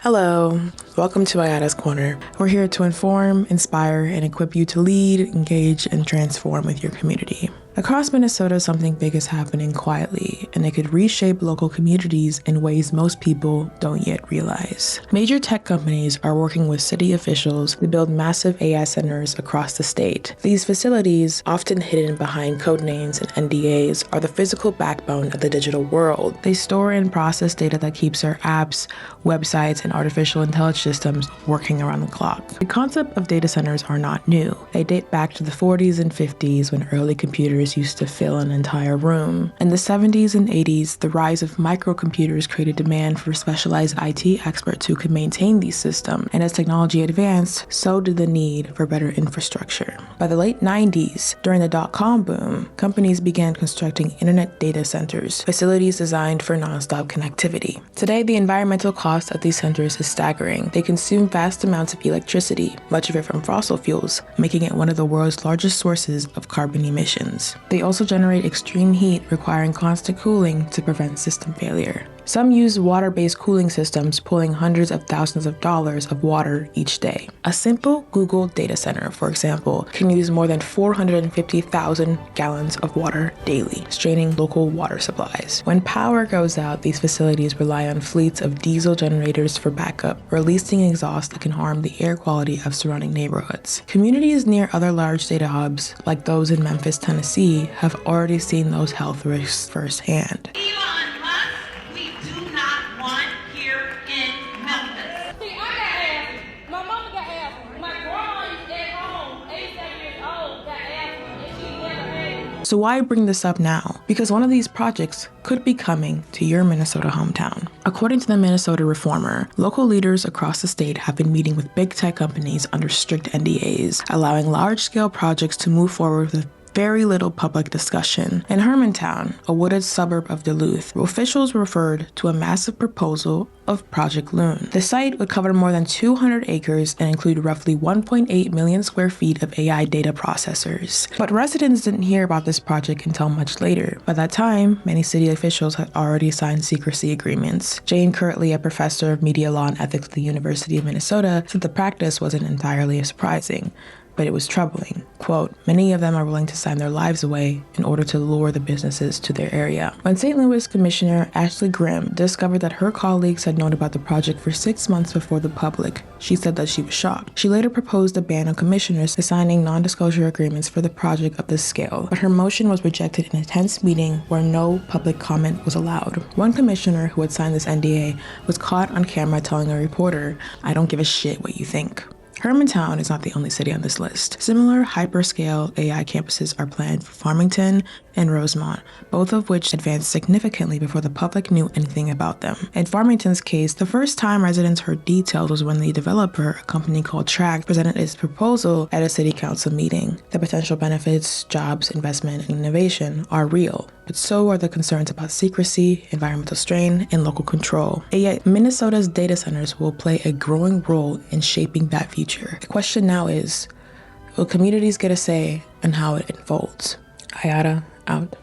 Hello, welcome to IATA's Corner. We're here to inform, inspire, and equip you to lead, engage, and transform with your community. Across Minnesota, something big is happening quietly, and it could reshape local communities in ways most people don't yet realize. Major tech companies are working with city officials to build massive AI centers across the state. These facilities, often hidden behind code names and NDAs, are the physical backbone of the digital world. They store and process data that keeps our apps, websites, and artificial intelligence systems working around the clock. The concept of data centers are not new. They date back to the 40s and 50s when early computers used to fill an entire room. In the 70s and 80s, the rise of microcomputers created demand for specialized IT experts who could maintain these systems, and as technology advanced, so did the need for better infrastructure. By the late 90s, during the dot-com boom, companies began constructing internet data centers, facilities designed for nonstop connectivity. Today, the environmental cost of these centers is staggering. They consume vast amounts of electricity, much of it from fossil fuels, making it one of the world's largest sources of carbon emissions. They also generate extreme heat, requiring constant cooling to prevent system failure. Some use water-based cooling systems, pulling hundreds of thousands of dollars of water each day. A simple Google data center, for example, can use more than 450,000 gallons of water daily, straining local water supplies. When power goes out, these facilities rely on fleets of diesel generators for backup, releasing exhaust that can harm the air quality of surrounding neighborhoods. Communities near other large data hubs, like those in Memphis, Tennessee, have already seen those health risks firsthand. So why bring this up now? Because one of these projects could be coming to your Minnesota hometown. According to the Minnesota Reformer, local leaders across the state have been meeting with big tech companies under strict NDAs, allowing large-scale projects to move forward with very little public discussion. In Hermantown, a wooded suburb of Duluth, officials referred to a massive proposal of Project Loon. The site would cover more than 200 acres and include roughly 1.8 million square feet of AI data processors. But residents didn't hear about this project until much later. By that time, many city officials had already signed secrecy agreements. Jane Kirtley, a professor of media law and ethics at the University of Minnesota, said the practice wasn't entirely surprising, but it was troubling. Quote, many of them are willing to sign their lives away in order to lure the businesses to their area. When St. Louis Commissioner Ashley Grimm discovered that her colleagues had known about the project for 6 months before the public, she said that she was shocked. She later proposed a ban on commissioners signing non-disclosure agreements for the project of this scale, but her motion was rejected in a tense meeting where no public comment was allowed. One commissioner who had signed this NDA was caught on camera telling a reporter, "I don't give a shit what you think." Hermantown is not the only city on this list. Similar hyperscale AI campuses are planned for Farmington and Rosemont, both of which advanced significantly before the public knew anything about them. In Farmington's case, the first time residents heard details was when the developer, a company called Tract, presented its proposal at a city council meeting. The potential benefits, jobs, investment, and innovation are real, but so are the concerns about secrecy, environmental strain, and local control. And yet, Minnesota's data centers will play a growing role in shaping that future. The question now is, will communities get a say in how it unfolds? IATA out.